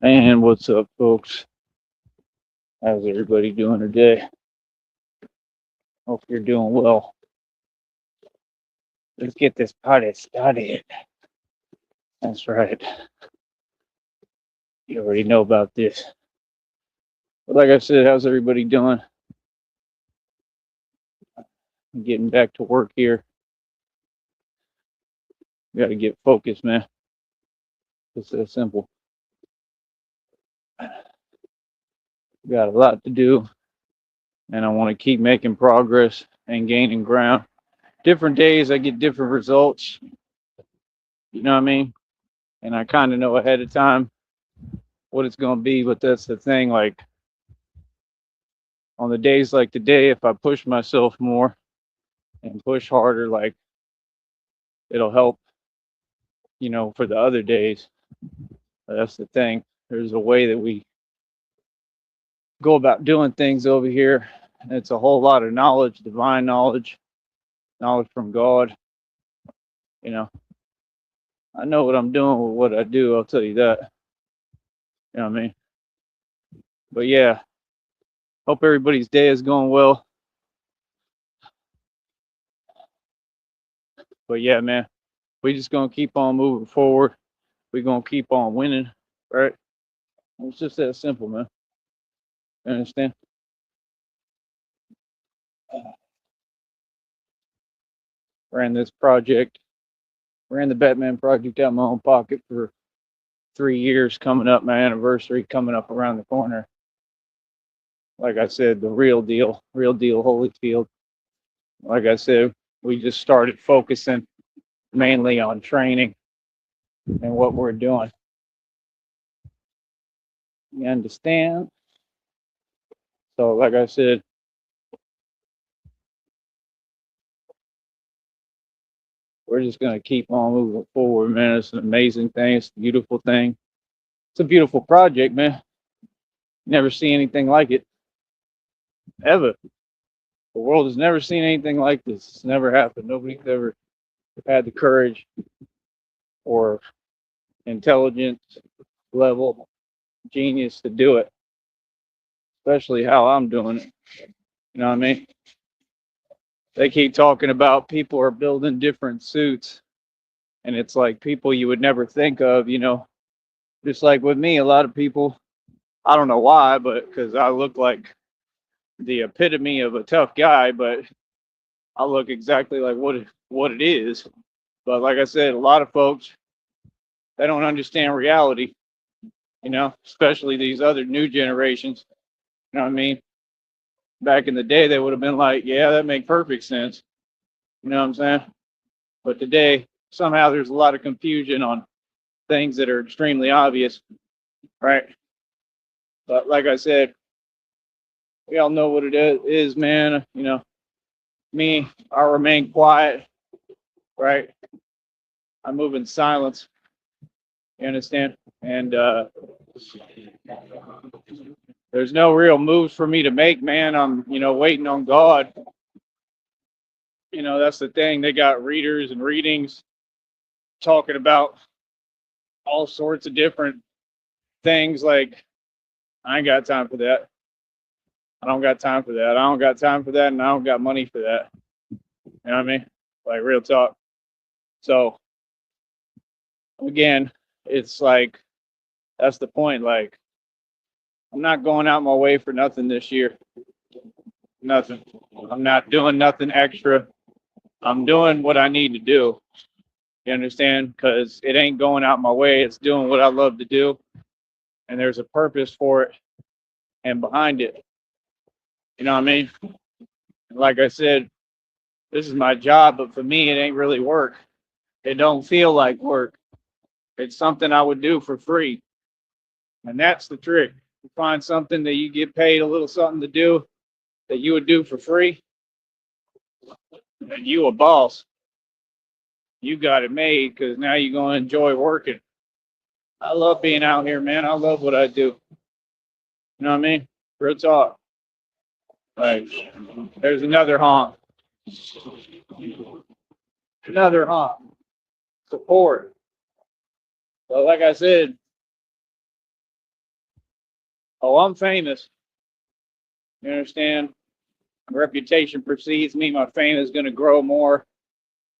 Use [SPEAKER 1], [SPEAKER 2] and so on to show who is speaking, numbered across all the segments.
[SPEAKER 1] And what's up, folks? How's everybody doing today? Hope you're doing well. Let's get this party started. That's right. You already know about this. But like I said, how's everybody doing? I'm getting back to work here. Got to get focused, man. It's that simple. Got a lot to do, and I want to keep making progress and gaining ground. Different days, I get different results. You know what I mean? And I kind of know ahead of time what it's going to be, but that's the thing. Like, on the days like today, if I push myself more and push harder, like it'll help, for the other days. That's the thing. There's a way that we go about doing things over here. It's a whole lot of knowledge, divine knowledge, knowledge from God. You know, I know what I'm doing with what I do. I'll tell you that. You know what I mean? But yeah, hope everybody's day is going well. But yeah, man, we just gonna keep on moving forward. We gonna keep on winning, right? It's just that simple, man. You understand? Ran this project, ran the Batman project out of my own pocket for 3 years. Coming up, my anniversary coming up around the corner. Like I said, the real deal Holyfield. Like I said, we just started focusing mainly on training and what we're doing. You understand? So, like I said, we're just gonna keep on moving forward, man. It's an amazing thing. It's a beautiful thing. It's a beautiful project, man. Never see anything like it ever. The world has never seen anything like this. It's never happened. Nobody's ever had the courage or intelligence level genius to do it, especially how I'm doing it. You know what I mean? They keep talking about people are building different suits, and it's like people you would never think of. Just like with me, a lot of people, I don't know why, but because I look like the epitome of a tough guy, but I look exactly like what it is. But like I said, a lot of folks, they don't understand reality, especially these other new generations. You know what I mean? Back in the day, they would have been like, yeah, that makes perfect sense. You know what I'm saying? But today, somehow there's a lot of confusion on things that are extremely obvious, right? But like I said, we all know what it is, man. Me, I remain quiet, right? I move in silence. You understand? And there's no real moves for me to make, man. I'm, waiting on God. That's the thing. They got readers and readings talking about all sorts of different things. Like, I ain't got time for that. I don't got time for that. I don't got time for that, and I don't got money for that. You know what I mean? Like, real talk. So again, it's like that's the point. Like, I'm not going out my way for nothing this year. Nothing. I'm not doing nothing extra. I'm doing what I need to do. You understand? Because it ain't going out my way. It's doing what I love to do, and there's a purpose for it and behind it. You know what I mean? Like I said, this is my job, but for me, it ain't really work. It don't feel like work. It's something I would do for free. And that's the trick. You find something that you get paid a little something to do that you would do for free, and you a boss. You got it made because now you're going to enjoy working. I love being out here, man. I love what I do. You know what I mean? Real talk. Like, there's another honk. Another honk. Support. So, like I said, Oh, I'm famous. You understand? My reputation precedes me. My fame is going to grow more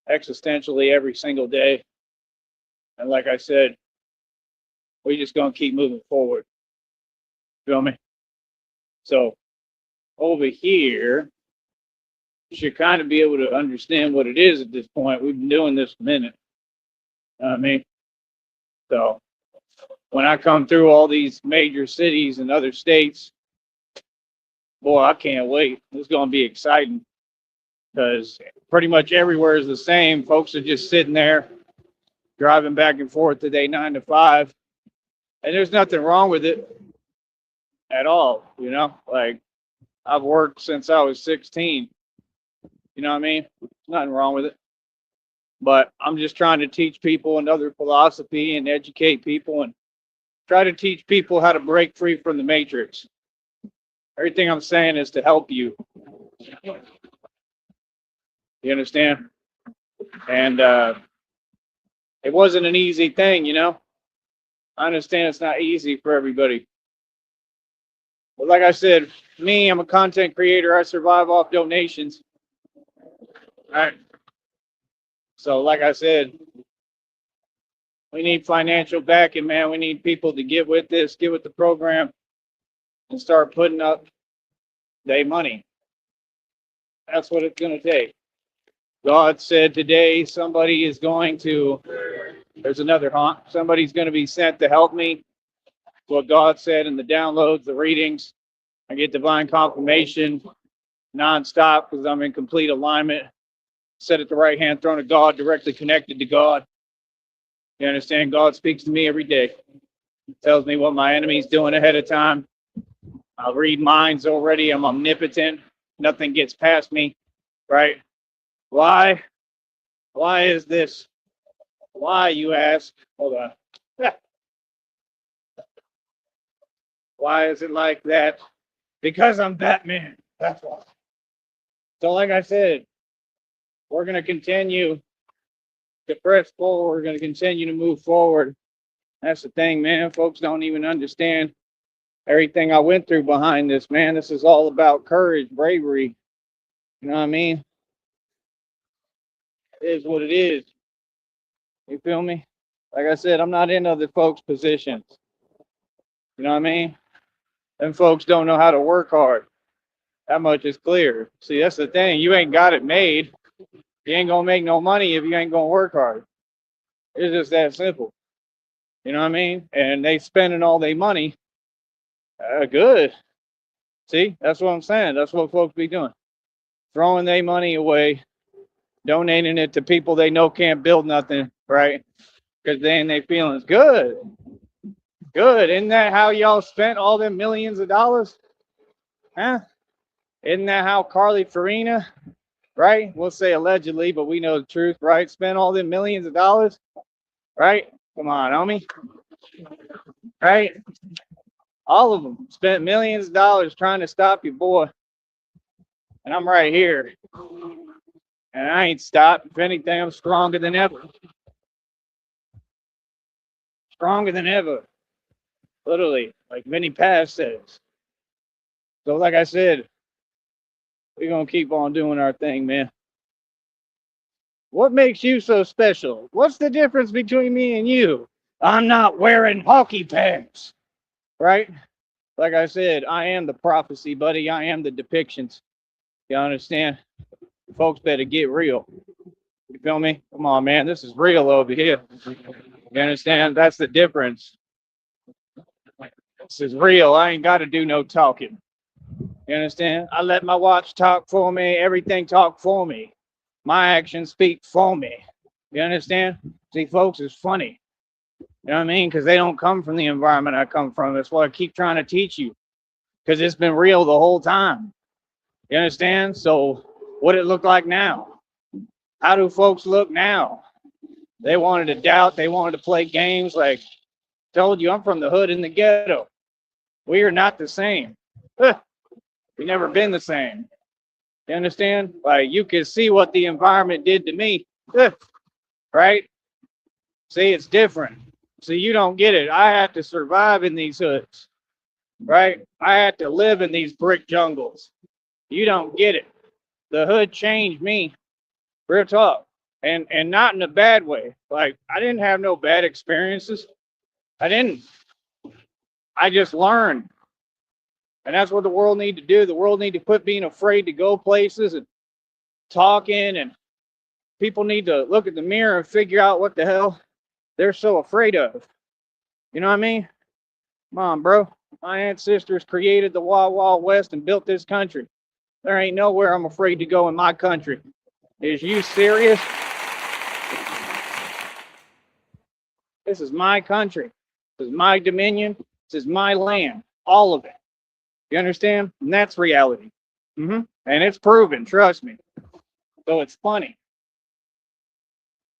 [SPEAKER 1] existentially every single day. And like I said, we're just going to keep moving forward. Feel me? So over here, you should kind of be able to understand what it is at this point. We've been doing this a minute. You know what I mean? So when I come through all these major cities and other states, boy, I can't wait. It's going to be exciting because pretty much everywhere is the same. Folks are just sitting there driving back and forth today, 9 to 5. And there's nothing wrong with it at all. Like I've worked since I was 16. You know what I mean? Nothing wrong with it. But I'm just trying to teach people another philosophy and educate people and try to teach people how to break free from the matrix. Everything I'm saying is to help you. You understand? And it wasn't an easy thing, I understand it's not easy for everybody. But like I said, I'm a content creator. I survive off donations. All right. So like I said, we need financial backing, man. We need people to get with this, get with the program, and start putting up their money. That's what it's going to take. God said today somebody is going to, there's another honk, somebody's going to be sent to help me. What God said in the downloads, the readings. I get divine confirmation nonstop because I'm in complete alignment. Set at the right hand throne of God, directly connected to God. You understand? God speaks to me every day. Tells me what my enemy's doing ahead of time. I'll read minds already. I'm omnipotent. Nothing gets past me, right? Why? Why is this? Why, you ask? Hold on. Why is it like that? Because I'm Batman. That's why. So like I said, we're going to continue to press forward. We're going to continue to move forward. That's the thing, man. Folks don't even understand everything I went through behind this, man. This is all about courage, bravery. You know what I mean? It is what it is. You feel me? Like I said, I'm not in other folks' positions. You know what I mean? Them folks don't know how to work hard. That much is clear. See, that's the thing. You ain't got it made. You ain't gonna make no money if you ain't gonna work hard. It's just that simple. You know what I mean? And they spending all their money. Good. See, that's what I'm saying. That's what folks be doing. Throwing their money away, donating it to people they know can't build nothing, right? Because then they feelings good. Good. Isn't that how y'all spent all them millions of dollars? Huh? Isn't that how Carly Farina, right? We'll say allegedly, but we know the truth, right? Spent all them millions of dollars, right? Come on, homie. Right? All of them spent millions of dollars trying to stop your boy. And I'm right here. And I ain't stopped. If anything, I'm stronger than ever. Stronger than ever. Literally, like Vinny Paz says. So like I said, we're going to keep on doing our thing, man. What makes you so special? What's the difference between me and you? I'm not wearing hockey pants, right? Like I said, I am the prophecy, buddy. I am the depictions. You understand? Folks better get real. You feel me? Come on, man. This is real over here. You understand? That's the difference. This is real. I ain't got to do no talking. You understand? I let my watch talk for me. Everything talk for me. My actions speak for me. You understand? See, folks, it's funny. You know what I mean? Because they don't come from the environment I come from. That's what I keep trying to teach you. Because it's been real the whole time. You understand? So what it look like now? How do folks look now? They wanted to doubt. They wanted to play games. Like, told you, I'm from the hood in the ghetto. We are not the same. We've never been the same. You understand? Like, you can see what the environment did to me. Right? See, it's different. See, you don't get it. I have to survive in these hoods. right? I had to live in these brick jungles. You don't get it. The hood changed me, real talk, and not in a bad way. Like I didn't have no bad experiences. I didn't. I just learned, and that's what the world need to do. The world need to quit being afraid to go places and talking, and people need to look at the mirror and figure out what the hell they're so afraid of. You know what I mean? Come on, bro. My ancestors created the Wild Wild West and built this country. There ain't nowhere I'm afraid to go in my country. Is you serious? This is my country. This is my dominion. This is my land. All of it. You understand? And that's reality. And it's proven, trust me. So it's funny.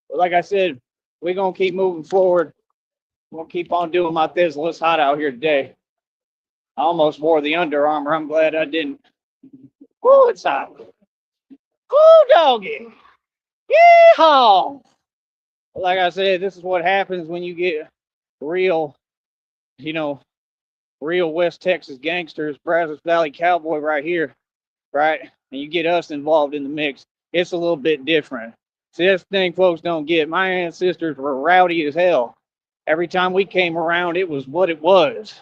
[SPEAKER 1] But like I said, we're going to keep moving forward. We'll keep on doing my thizzle. It's hot out here today. I almost wore the Under Armour. I'm glad I didn't. Woo, it's hot. Woo, doggy. Yeehaw. Like I said, this is what happens when you get real, real West Texas gangsters, Brazos Valley Cowboy right here, right? And you get us involved in the mix. It's a little bit different. See, that's the thing folks don't get. My ancestors were rowdy as hell. Every time we came around, it was what it was.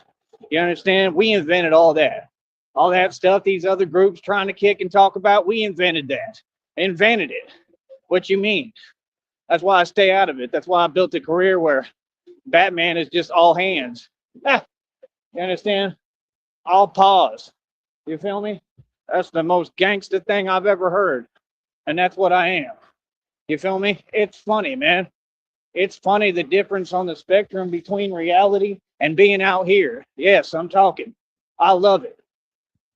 [SPEAKER 1] You understand? We invented all that. All that stuff these other groups trying to kick and talk about, we invented that. Invented it. What you mean? That's why I stay out of it. That's why I built a career where Batman is just all hands. You understand? All paws. You feel me? That's the most gangster thing I've ever heard. And that's what I am. You feel me? It's funny, man. It's funny the difference on the spectrum between reality and being out here. Yes, I'm talking. I love it.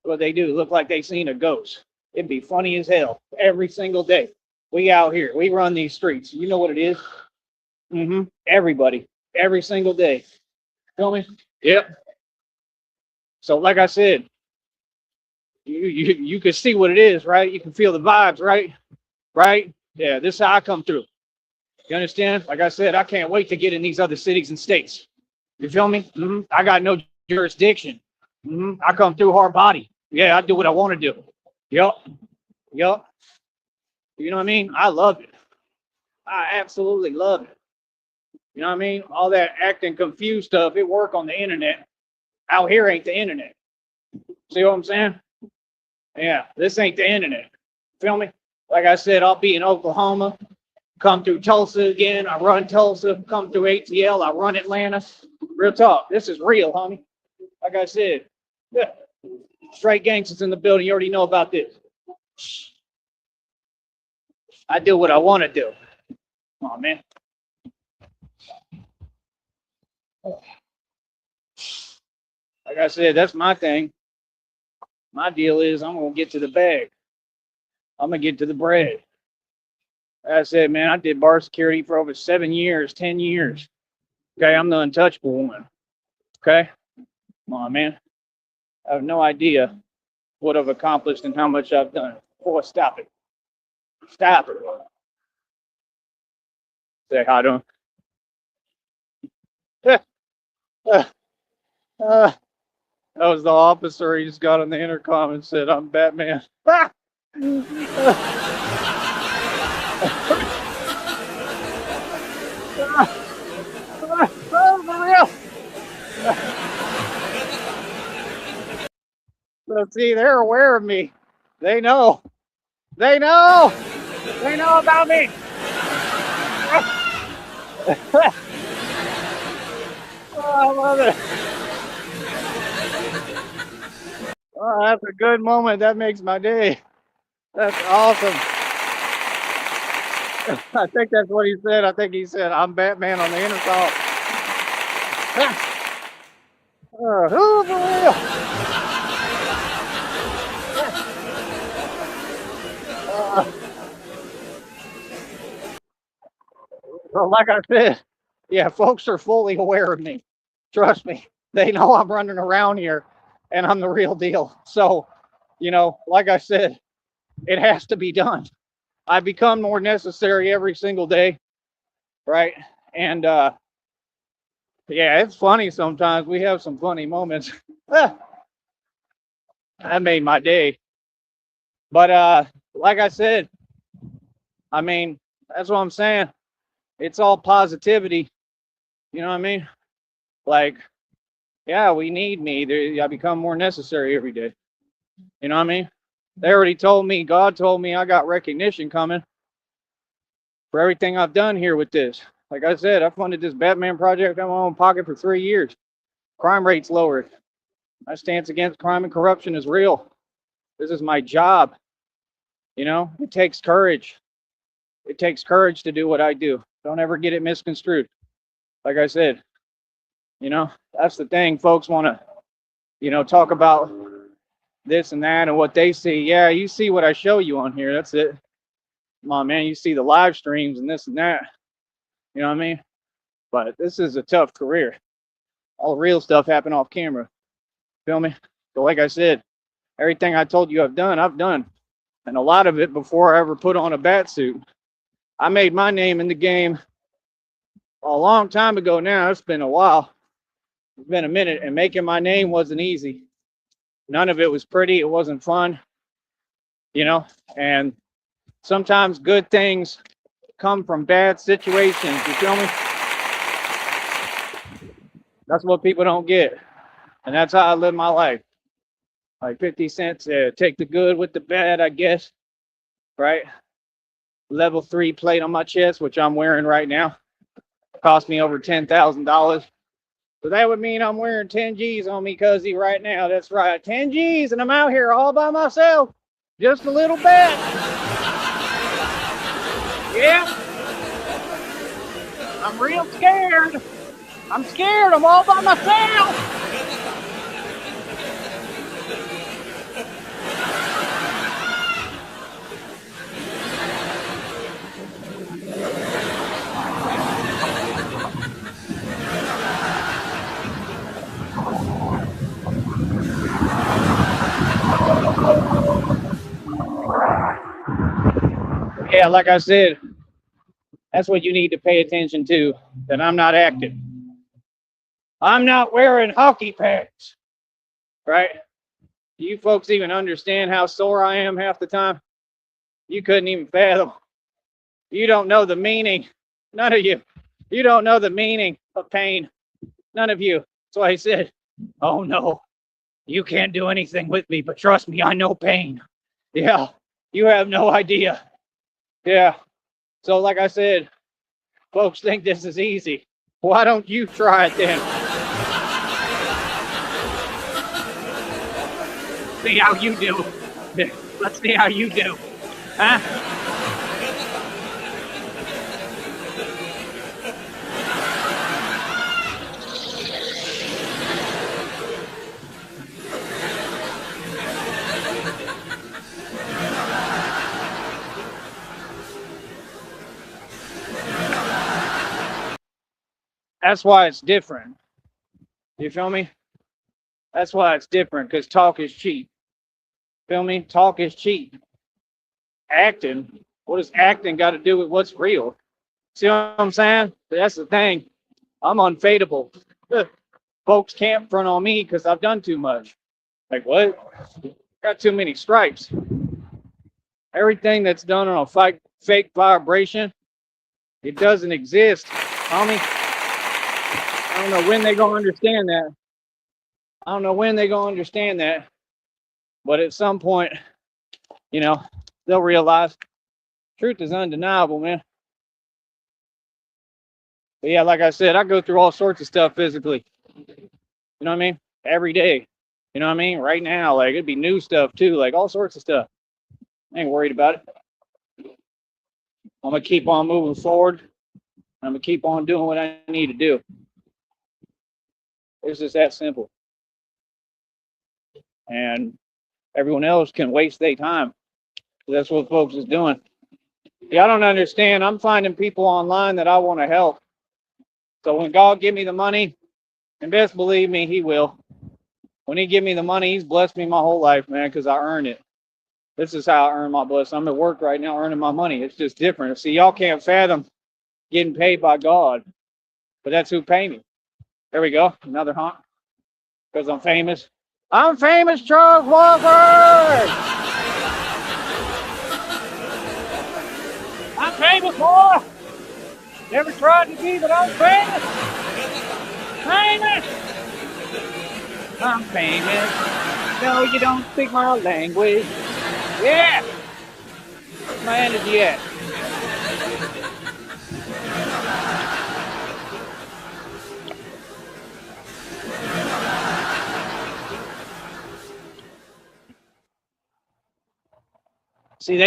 [SPEAKER 1] What they do, look like they seen a ghost. It'd be funny as hell every single day. We out here, we run these streets. You know what it is? Everybody, every single day. Feel me? Yep. So, like I said, you can see what it is, right? You can feel the vibes, right? Right? Yeah, this is how I come through. You understand? Like I said, I can't wait to get in these other cities and states. You feel me? I got no jurisdiction. I come through hard body. Yeah, I do what I want to do. Yup. Yup. You know what I mean? I love it. I absolutely love it. You know what I mean? All that acting confused stuff, it work on the internet. Out here ain't the internet. See what I'm saying? Yeah, this ain't the internet. Feel me? Like I said, I'll be in Oklahoma, come through Tulsa again. I run Tulsa, come through ATL, I run Atlanta. Real talk. This is real, homie. Like I said, yeah. Straight gangsters in the building. You already know about this. I do what I want to do. Come on, man. Like I said, that's my thing. My deal is I'm going to get to the bag. I'm going to get to the bread. Like I said, man, I did bar security for over 7 years, 10 years. Okay, I'm the untouchable one. Okay? Come on, man. I have no idea what I've accomplished and how much I've done. Boy, stop it. Stop it. Say hi to him. That was the officer. He just got on the intercom and said, I'm Batman. For real. So see, they're aware of me. They know. They know. They know about me. Oh, I love it. Oh, that's a good moment. That makes my day. That's awesome. I think that's what he said. I think he said, I'm Batman on the intercom. Who for real? Well, like I said, yeah, folks are fully aware of me. Trust me. They know I'm running around here and I'm the real deal. So, like I said, it has to be done. I become more necessary every single day, right? And Yeah, it's funny sometimes. We have some funny moments. That made my day. But like I said, I mean, that's what I'm saying. It's all positivity. You know what I mean? Like, yeah, we need me. I become more necessary every day. You know what I mean? They already told me, God told me I got recognition coming for everything I've done here with this. Like I said, I funded this Batman project out of my own pocket for 3 years. Crime rate's lowered. My stance against crime and corruption is real. This is my job. You know, it takes courage. It takes courage to do what I do. Don't ever get it misconstrued. Like I said, you know, that's the thing. Folks want to, talk about this and that and what they see. Yeah, you see what I show you on here. That's it. Come on, man. You see the live streams and this and that. You know what I mean? But this is a tough career. All the real stuff happened off camera. Feel me? So, like I said, everything I told you I've done. And a lot of it before I ever put on a bat suit. I made my name in the game a long time ago now. It's been a while. It's been a minute. And making my name wasn't easy. None of it was pretty. It wasn't fun. And sometimes good things come from bad situations. You feel me? That's what people don't get. And that's how I live my life. Like 50 cents, take the good with the bad, I guess. Right? Level 3 plate on my chest, which I'm wearing right now. Cost me over $10,000. So that would mean I'm wearing 10 G's on me, cuzzy, right now. That's right. 10 G's, and I'm out here all by myself. Just a little bit. Yeah. I'm real scared. I'm scared. I'm all by myself. Yeah, like I said, that's what you need to pay attention to, that I'm not acting. I'm not wearing hockey pants, right? Do you folks even understand how sore I am half the time? You couldn't even fathom. You don't know the meaning. None of you. You don't know the meaning of pain. None of you. That's why I said, oh no, you can't do anything with me, but trust me, I know pain. Yeah, you have no idea. Yeah. So like I said, folks think this is easy. Why don't you try it then? See how you do. Let's see how you do. Huh? That's why it's different. You feel me? That's why it's different, because talk is cheap. Feel me? Talk is cheap. Acting, what does acting got to do with what's real? See what I'm saying? That's the thing. I'm unfadable. Folks can't front on me because I've done too much. Like, what? Got too many stripes. Everything that's done on a fake vibration, it doesn't exist, homie. I don't know when they're going to understand that. I don't know when they're going to understand that. But at some point, they'll realize truth is undeniable, man. But yeah, like I said, I go through all sorts of stuff physically. You know what I mean? Every day. You know what I mean? Right now, like it'd be new stuff too, like all sorts of stuff. I ain't worried about it. I'm gonna keep on moving forward. I'm gonna keep on doing what I need to do. It's just that simple. And everyone else can waste their time. That's what folks is doing. Yeah, I don't understand. I'm finding people online that I want to help. So when God give me the money, and best believe me, He will. When He give me the money, He's blessed me my whole life, man, because I earn it. This is how I earn my blessing. I'm at work right now earning my money. It's just different. See, y'all can't fathom getting paid by God, but that's who pay me. There we go. Another honk. Because I'm famous. I'm famous, Charles Walker! I'm famous, boy! Never tried to be, but I'm famous! Famous! I'm famous. No, you don't speak my language. Yeah! Where's my energy at?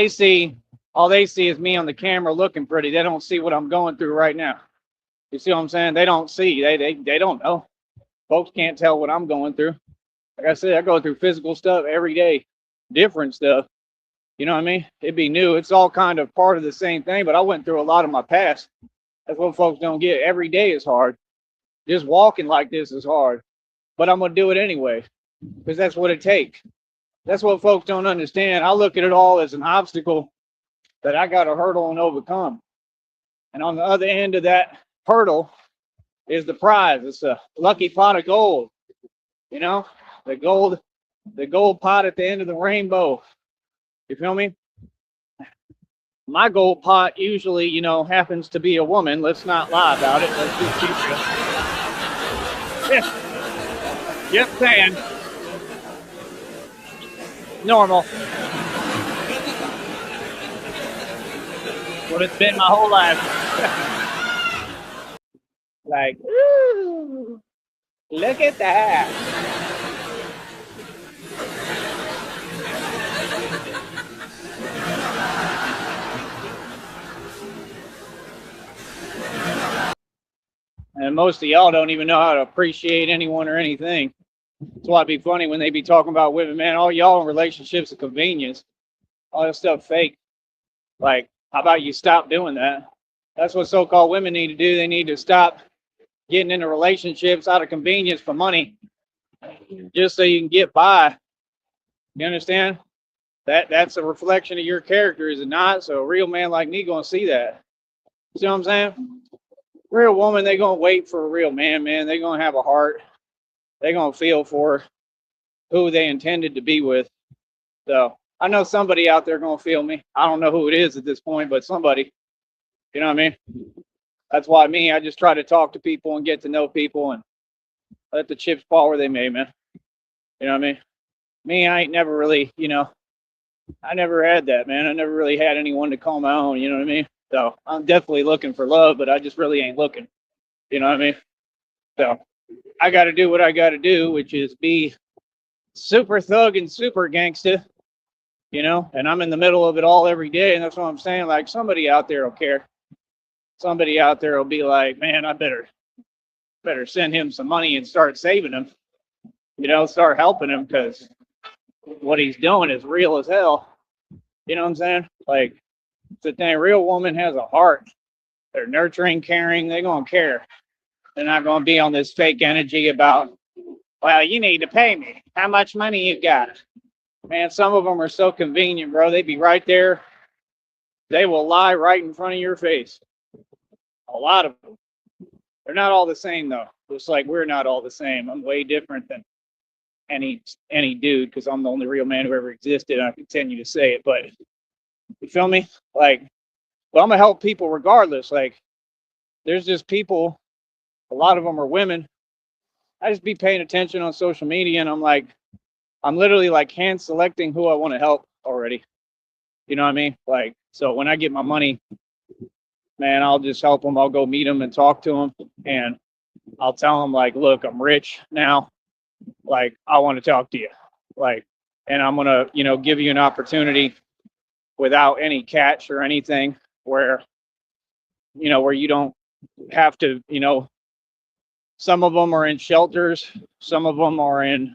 [SPEAKER 1] See, all they see is me on the camera looking pretty. They don't see what I'm going through right now. You see what I'm saying? They don't see. They don't know. Folks can't tell what I'm going through. Like I said, I go through physical stuff every day, different stuff. You know what I mean? It'd be new. It's all kind of part of the same thing, but I went through a lot of my past. That's what folks don't get. Every day is hard. Just walking like this is hard, but I'm going to do it anyway because that's what it takes. That's what folks don't understand. I look at it all as an obstacle that I got to hurdle and overcome. And on the other end of that hurdle is the prize. It's a lucky pot of gold. You know, the gold pot at the end of the rainbow. You feel me? My gold pot usually, you know, happens to be a woman. Let's not lie about it. Let's just keep real. Just saying. Normal. What it's been my whole life. Like, ooh, look at that. And most of y'all don't even know how to appreciate anyone or anything. That's why it'd be funny when they be talking about women, man, all y'all in relationships of convenience. All that stuff fake. Like, how about you stop doing that? That's what so-called women need to do. They need to stop getting into relationships out of convenience for money, just so you can get by. You understand? That's a reflection of your character, is it not? So a real man like me gonna see that. See what I'm saying? Real woman, they gonna wait for a real man, man. They gonna have a heart. They gonna feel for who they intended to be with. So I know somebody out there gonna feel me. I don't know who it is at this point, but somebody. You know what I mean? That's why I just try to talk to people and get to know people and let the chips fall where they may, man. You know what I mean? Me, I ain't never really, you know, I never had that, man. I never really had anyone to call my own, you know what I mean? So I'm definitely looking for love, but I just really ain't looking. You know what I mean? So I got to do what I got to do, which is be super thug and super gangsta, you know, and I'm in the middle of it all every day. And that's what I'm saying. Like, somebody out there will care. Somebody out there will be like, man, I better send him some money and start saving him, you know, start helping him, because what he's doing is real as hell. You know what I'm saying? Like, the thing, real woman has a heart. They're nurturing, caring. They're going to care. They're not going to be on this fake energy about, well, you need to pay me. How much money you got? Man, some of them are so convenient, bro. They be right there. They will lie right in front of your face. A lot of them. They're not all the same, though. Just like we're not all the same. I'm way different than any dude, because I'm the only real man who ever existed. And I continue to say it, but you feel me? Like, but I'm gonna help people regardless. Like, there's just people. A lot of them are women. I just be paying attention on social media, and I'm literally like hand selecting who I want to help already. You know what I mean? Like, so when I get my money, man, I'll just help them. I'll go meet them and talk to them, and I'll tell them, like, look, I'm rich now. Like, I want to talk to you. Like, and I'm going to, you know, give you an opportunity without any catch or anything, where, you know, where you don't have to, you know, some of them are in shelters. Some of them are in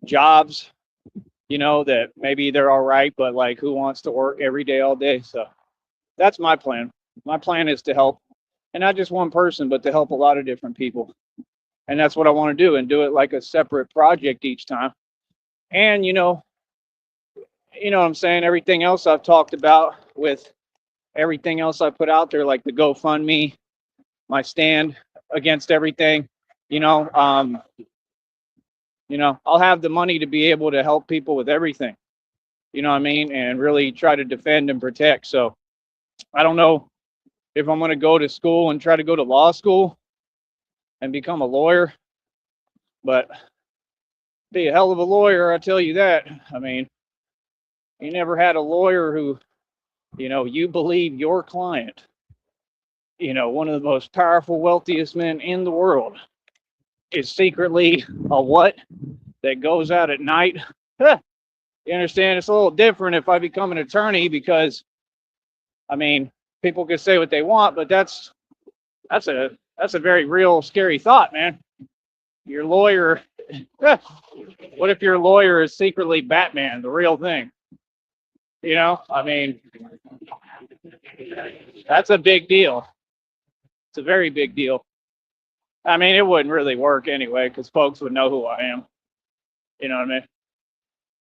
[SPEAKER 1] jobs, you know, that maybe they're all right, but like, who wants to work every day, all day? So that's my plan. My plan is to help, and not just one person, but to help a lot of different people. And that's what I want to do, and do it like a separate project each time. And, you know what I'm saying? Everything else I've talked about, with everything else I put out there, like the GoFundMe, my stand against everything, You know, I'll have the money to be able to help people with everything. You know what I mean? And really try to defend and protect. So I don't know if I'm going to go to school and try to go to law school and become a lawyer, but be a hell of a lawyer, I tell you that. I mean, you never had a lawyer who, you believe your client, one of the most powerful, wealthiest men in the world is secretly a what that goes out at night. You understand? It's a little different if I become an attorney because, I mean, people can say what they want, but that's a very real scary thought, man. Your lawyer, what if your lawyer is secretly Batman, the real thing? I mean, that's a big deal. It's a very big deal. I mean, it wouldn't really work anyway because folks would know who I am. You know what I mean?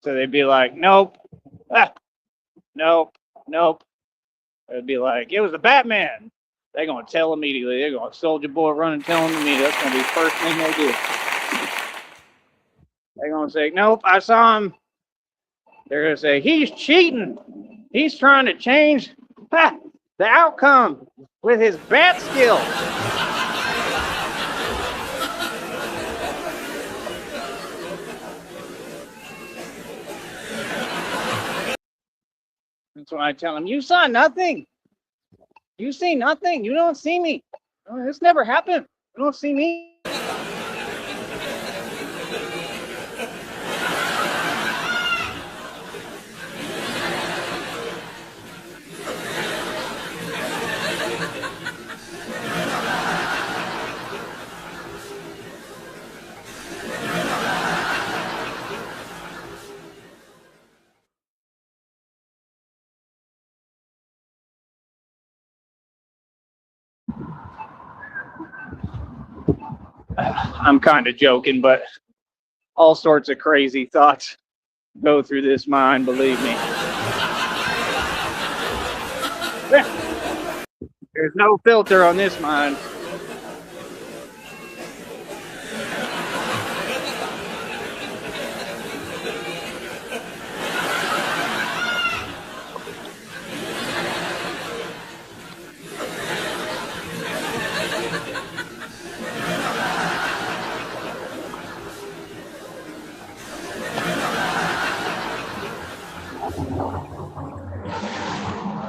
[SPEAKER 1] So they'd be like, nope, nope, nope. It'd be like, it was the Batman. They're going to tell immediately. They're going to Soldier Boy run and tell them to me. That's going to be the first thing they do. They're going to say, nope, I saw him. They're going to say, he's cheating. He's trying to change the outcome with his bat skills. That's when I tell them, you saw nothing. You see nothing. You don't see me. This never happened. You don't see me. I'm kind of joking, but all sorts of crazy thoughts go through this mind, believe me. There's no filter on this mind.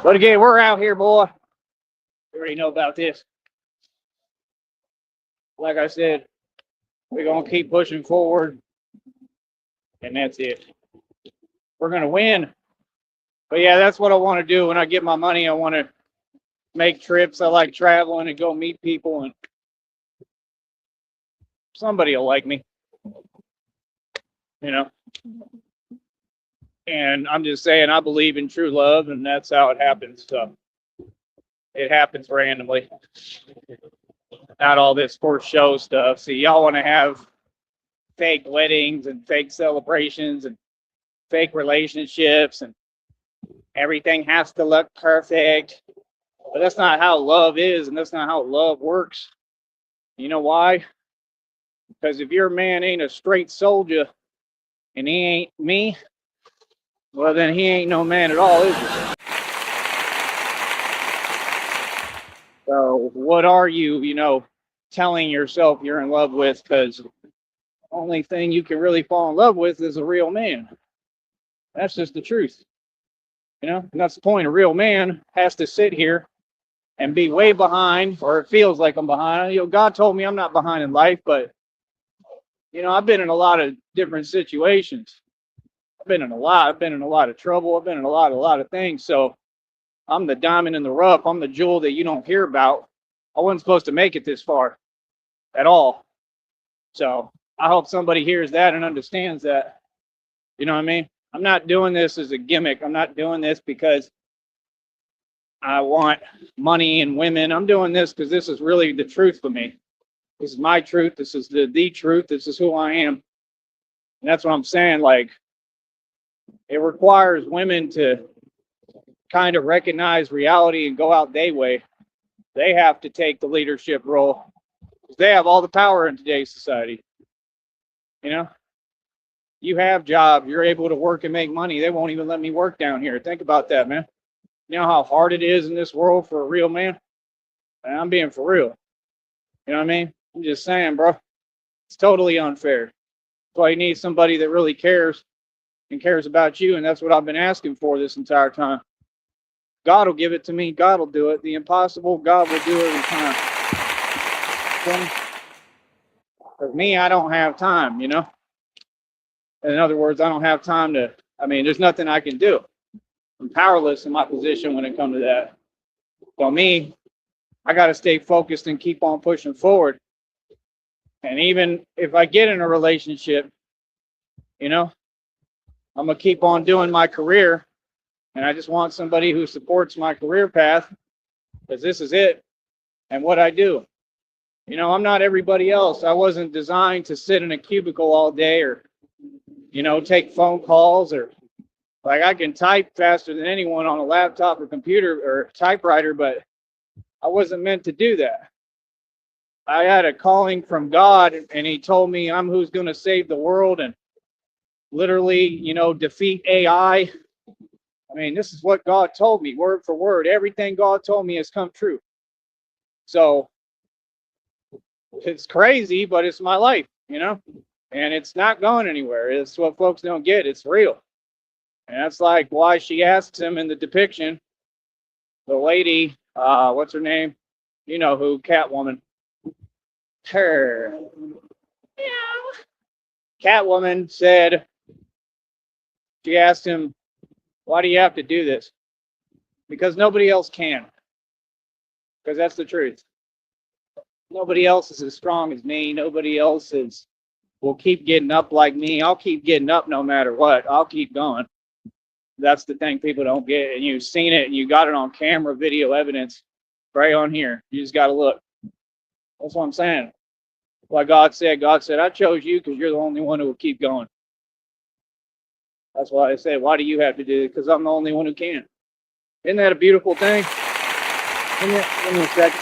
[SPEAKER 1] But again, we're out here, boy. You already know about this. Like I said, we're going to keep pushing forward. And that's it. We're going to win. But yeah, that's what I want to do. When I get my money, I want to make trips. I like traveling and go meet people. And somebody will like me. And I'm just saying, I believe in true love, and that's how it happens. So it happens randomly. Not all this for show stuff. See, y'all want to have fake weddings and fake celebrations and fake relationships, and everything has to look perfect. But that's not how love is, and that's not how love works. You know why? Because if your man ain't a straight soldier and he ain't me, well, then he ain't no man at all, is he? So what are you, telling yourself you're in love with? Because the only thing you can really fall in love with is a real man. That's just the truth. And that's the point. A real man has to sit here and be way behind, or it feels like I'm behind. God told me I'm not behind in life, but, I've been in a lot of different situations. I've been in a lot of trouble. I've been in a lot of things. So I'm the diamond in the rough. I'm the jewel that you don't hear about. I wasn't supposed to make it this far at all. So I hope somebody hears that and understands that. You know what I mean? I'm not doing this as a gimmick. I'm not doing this because I want money and women. I'm doing this because this is really the truth for me. This is my truth. This is the truth. This is who I am. And that's what I'm saying. Like, it requires women to kind of recognize reality and go out their way. They have to take the leadership role. They have all the power in today's society. You know, you have jobs, you're able to work and make money. They won't even let me work down here. Think about that, man. You know how hard it is in this world for a real man? And I'm being for real. You know what I mean? I'm just saying, bro. It's totally unfair. That's why you need somebody that really cares and cares about you. And that's what I've been asking for this entire time. God will give it to me. God will do it. The impossible, God will do every time. For me, I don't have time, you know? In other words, I don't have time to, there's nothing I can do. I'm powerless in my position when it comes to that. So me, I got to stay focused and keep on pushing forward. And even if I get in a relationship, you know, I'm going to keep on doing my career. And I just want somebody who supports my career path, because this is it and what I do. You know, I'm not everybody else. I wasn't designed to sit in a cubicle all day or, you know, take phone calls, or like I can type faster than anyone on a laptop or computer or typewriter, but I wasn't meant to do that. I had a calling from God, and he told me I'm who's going to save the world and literally, you know, defeat AI. This is what God told me, word for word. Everything God told me has come true. So it's crazy, but it's my life, you know, and it's not going anywhere. It's what folks don't get. It's real. And that's like why she asks him in the depiction, the lady, what's her name? You know who, Catwoman. Her. Catwoman said, she asked him, why do you have to do this? Because nobody else can. Because that's the truth. Nobody else is as strong as me. Nobody else will keep getting up like me. I'll keep getting up no matter what. I'll keep going. That's the thing people don't get. And you've seen it and you got it on camera, video evidence right on here. You just got to look. That's what I'm saying. Like God said, I chose you because you're the only one who will keep going. That's why I said, why do you have to do it? Because I'm the only one who can. Isn't that a beautiful thing? Give me a second.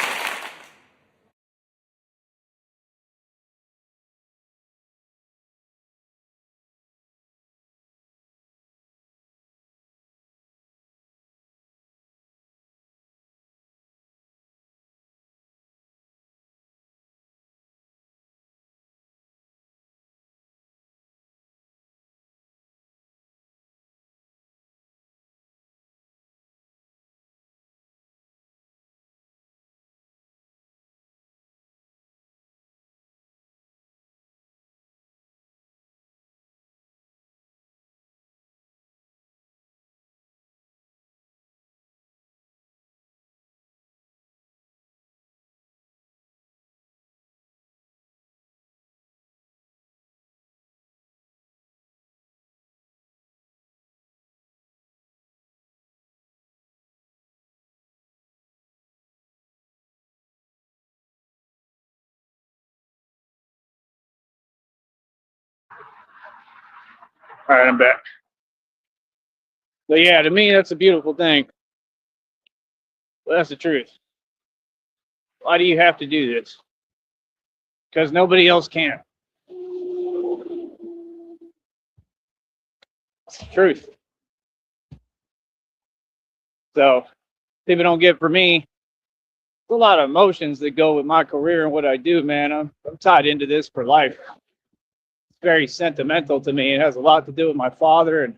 [SPEAKER 1] All right, I'm back. But yeah, to me, that's a beautiful thing. Well, that's the truth. Why do you have to do this? Because nobody else can. It's the truth. So people don't get for me. There's a lot of emotions that go with my career and what I do, man. I'm tied into this for life. It's very sentimental to me. It has a lot to do with my father and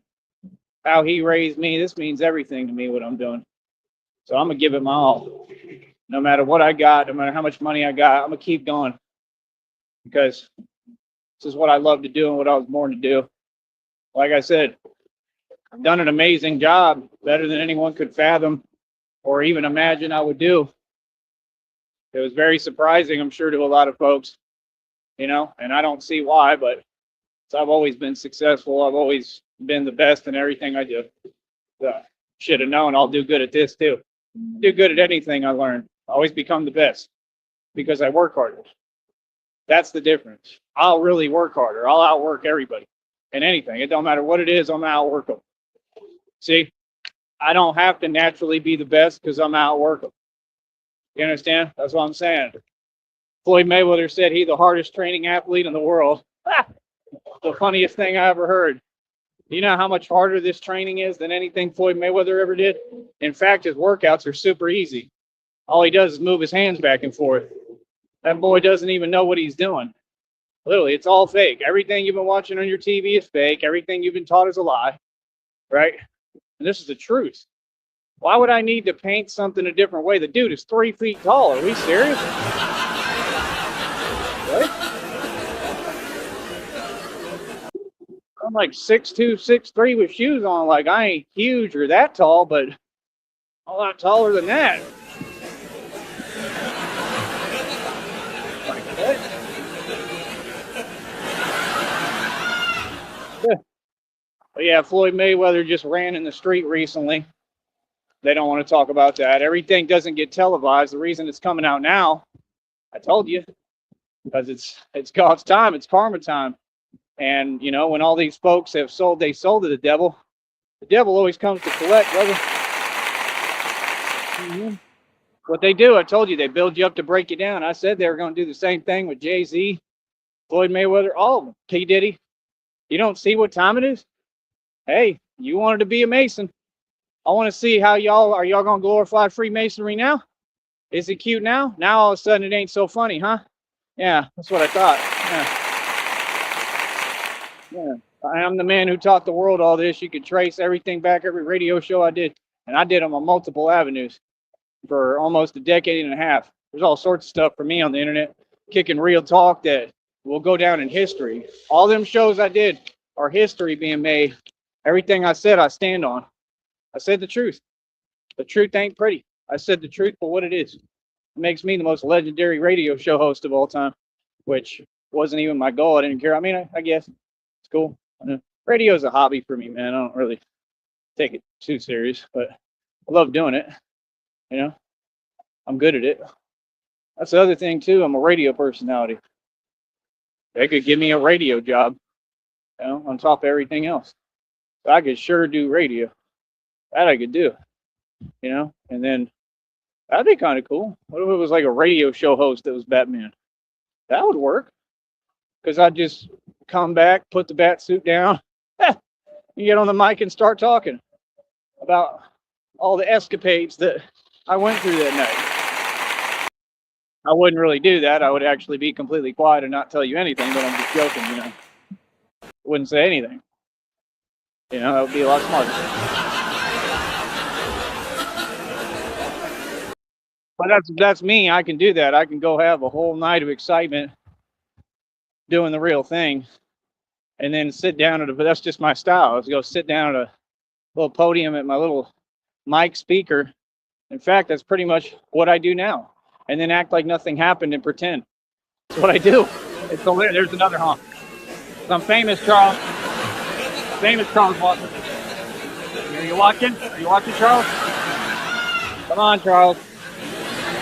[SPEAKER 1] how he raised me. This means everything to me, what I'm doing. So I'm going to give it my all. No matter what I got, no matter how much money I got, I'm going to keep going. Because this is what I love to do and what I was born to do. Like I said, I've done an amazing job, better than anyone could fathom or even imagine I would do. It was very surprising, I'm sure, to a lot of folks, you know, and I don't see why, but I've always been successful. I've always been the best in everything I do. So, should have known I'll do good at this too. Do good at anything I learn. Always become the best because I work harder. That's the difference. I'll really work harder. I'll outwork everybody in anything. It don't matter what it is, I'm outwork them. See, I don't have to naturally be the best because I'm outwork them. You understand? That's what I'm saying. Floyd Mayweather said he's the hardest training athlete in the world. The funniest thing I ever heard. You know how much harder this training is than anything Floyd Mayweather ever did? In fact, his workouts are super easy. All he does is move his hands back and forth. That boy doesn't even know what he's doing. Literally, it's all fake. Everything you've been watching on your TV is fake. Everything you've been taught is a lie, right? And this is the truth. Why would I need to paint something a different way? The dude is 3 feet tall. Are we serious? What? I'm like 6'2", 6'3" with shoes on. Like, I ain't huge or that tall, but a lot taller than that. Like, what? But yeah, Floyd Mayweather just ran in the street recently. They don't want to talk about that. Everything doesn't get televised. The reason it's coming out now, I told you, because it's God's time. It's karma time. And, you know, when all these folks have sold their soul to the devil always comes to collect, brother. Mm-hmm. What they do, I told you, they build you up to break you down. I said they were going to do the same thing with Jay-Z, Floyd Mayweather, all of them, P. Diddy. You don't see what time it is? Hey, you wanted to be a Mason. I want to see how are y'all going to glorify Freemasonry now? Is it cute now? Now all of a sudden it ain't so funny, huh? Yeah, that's what I thought. Yeah. I am the man who taught the world all this. You could trace everything back, every radio show I did. And I did them on multiple avenues for almost a decade and a half. There's all sorts of stuff for me on the internet, kicking real talk that will go down in history. All them shows I did are history being made. Everything I said, I stand on. I said the truth. The truth ain't pretty. I said the truth for what it is. It makes me the most legendary radio show host of all time, which wasn't even my goal. I didn't care. I mean, I guess it's cool. Radio is a hobby for me, man. I don't really take it too serious, but I love doing it. You know, I'm good at it. That's the other thing too. I'm a radio personality. They could give me a radio job, you know, on top of everything else. So I could sure do radio. That I could do, you know, and then that'd be kind of cool. What if it was like a radio show host that was Batman? That would work. Because I'd just come back, put the bat suit down, and get on the mic and start talking about all the escapades that I went through that night. I wouldn't really do that. I would actually be completely quiet and not tell you anything, but I'm just joking, you know. Wouldn't say anything. You know, that would be a lot smarter. But that's me. I can do that. I can go have a whole night of excitement doing the real thing and then sit down but that's just my style. Is go sit down at a little podium at my little mic speaker. In fact, that's pretty much what I do now. And then act like nothing happened and pretend. That's what I do. There's another honk. Some famous Charles Walker. Are you watching? Are you watching, Charles? Come on, Charles.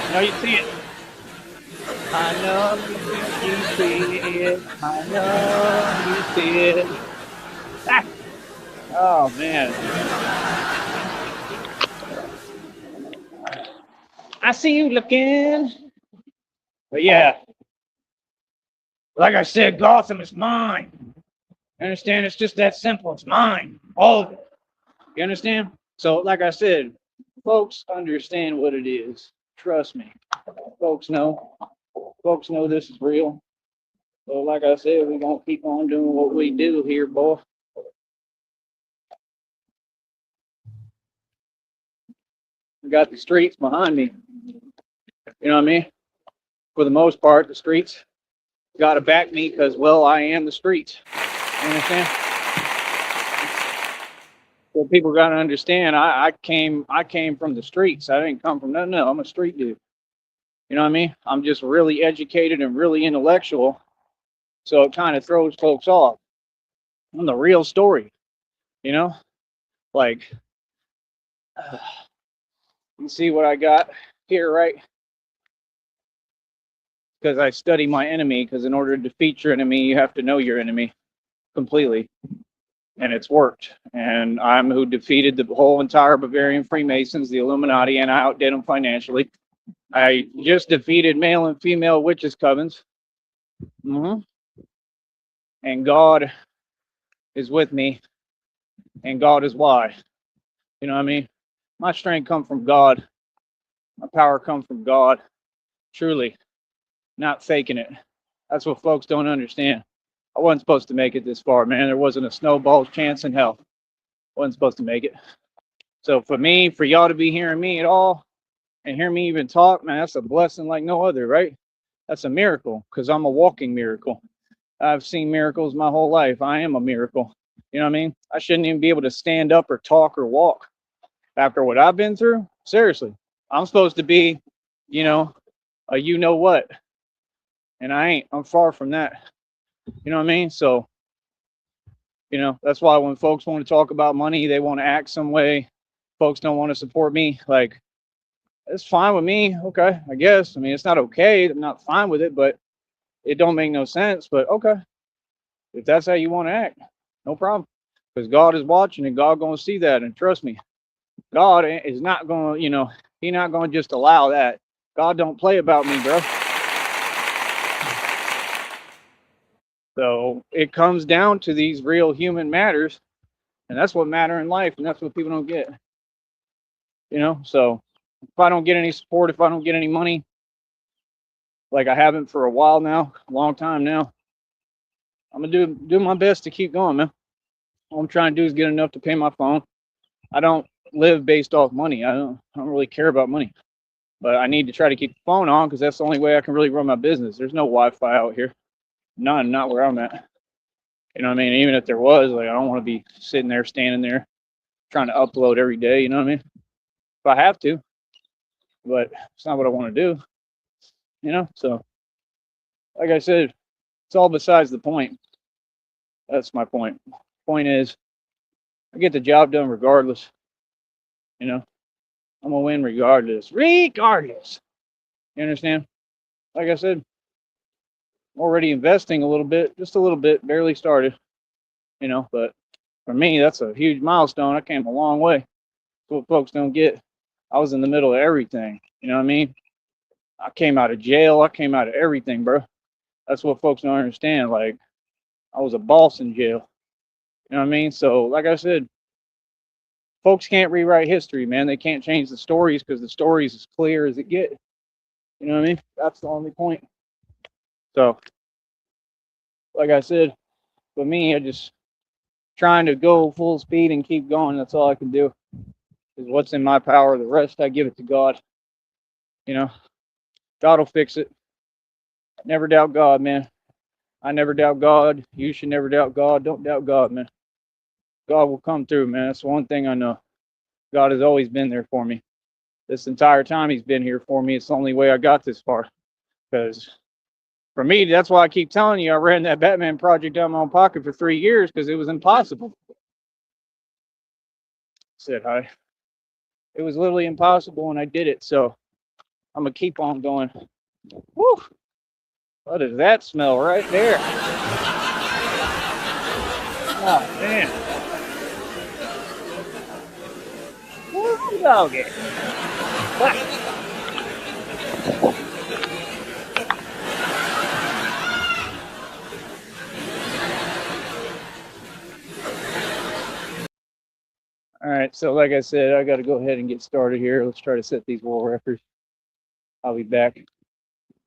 [SPEAKER 1] I know you see it. I know you see it. I know you see it. Ah. Oh, man. I see you looking. But yeah, like I said, Gotham is mine. You understand? It's just that simple. It's mine. All of it. You understand? So, like I said, folks understand what it is. Trust me. Folks know. Folks know this is real. So, like I said, we're going to keep on doing what we do here, boy. We got the streets behind me. You know what I mean? For the most part, the streets got to back me because, well, I am the streets. You understand? So people got to understand. I came from the streets. I didn't come from nothing. No, I'm a street dude. You know what I mean? I'm just really educated and really intellectual. So it kind of throws folks off. I'm the real story. You know, like you see what I got here, right? Because I study my enemy. Because in order to defeat your enemy, you have to know your enemy completely. And it's worked. And I'm who defeated the whole entire Bavarian Freemasons, the Illuminati, and I outdid them financially. I just defeated male and female witches covens. hmm And God is with me, and God is why. You know what I mean? My strength comes from God. My power comes from God. Truly, not faking it. That's what folks don't understand. I wasn't supposed to make it this far, man. There wasn't a snowball's chance in hell. Wasn't supposed to make it. So for me, for y'all to be hearing me at all and hear me even talk, man, that's a blessing like no other, right? That's a miracle because I'm a walking miracle. I've seen miracles my whole life. I am a miracle. You know what I mean? I shouldn't even be able to stand up or talk or walk after what I've been through. Seriously, I'm supposed to be, you know, a you know what, and I ain't. I'm far from that. You know what I mean? So, that's why when folks want to talk about money, they want to act some way. Folks don't want to support me. Like, it's fine with me. Okay, I guess. I mean, it's not okay. I'm not fine with it, but it don't make no sense. But okay, if that's how you want to act, no problem. Because God is watching and God gonna see that. And trust me, God is not gonna, He not gonna just allow that. God don't play about me, bro. So it comes down to these real human matters, and that's what matter in life, and that's what people don't get. So if I don't get any support, if I don't get any money, like I haven't for a while now, a long time now, I'm gonna do my best to keep going, man. All I'm trying to do is get enough to pay my phone. I don't live based off money. I don't really care about money, but I need to try to keep the phone on because that's the only way I can really run my business. There's no Wi-Fi out here, none, not where I'm at. You know what I mean? Even if there was, like, I don't want to be sitting there, standing there, trying to upload every day. You know what I mean? If I have to, but it's not what I want to do. So like I said, it's all besides the point. That's my point. Point is, I get the job done regardless. You know, I'm gonna win regardless. Regardless. You understand? Like I said, I'm already investing a little bit, just a little bit, barely started. But for me, that's a huge milestone. I came a long way. That's what folks don't get. I was in the middle of everything. You know what I mean? I came out of jail. I came out of everything, bro. That's what folks don't understand. Like, I was a boss in jail. You know what I mean? So, like I said, folks can't rewrite history, man. They can't change the stories because the story's as clear as it gets. You know what I mean? That's the only point. So, like I said, for me, I just trying to go full speed and keep going. That's all I can do. Is what's in my power. The rest, I give it to God. God will fix it. Never doubt God, man. I never doubt God. You should never doubt God. Don't doubt God, man. God will come through, man. That's one thing I know. God has always been there for me. This entire time He's been here for me. It's the only way I got this far. Because for me, that's why I keep telling you, I ran that Batman project out of my own pocket for 3 years because it was impossible. Said hi. It was literally impossible, and I did it. So I'm gonna keep on going. Woo! What does that smell right there? Oh man! Woo, doggy! All right, so like I said, I got to go ahead and get started here. Let's try to set these world records. I'll be back.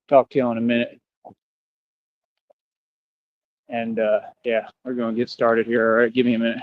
[SPEAKER 1] Talk to you in a minute. And yeah, we're going to get started here. All right, give me a minute.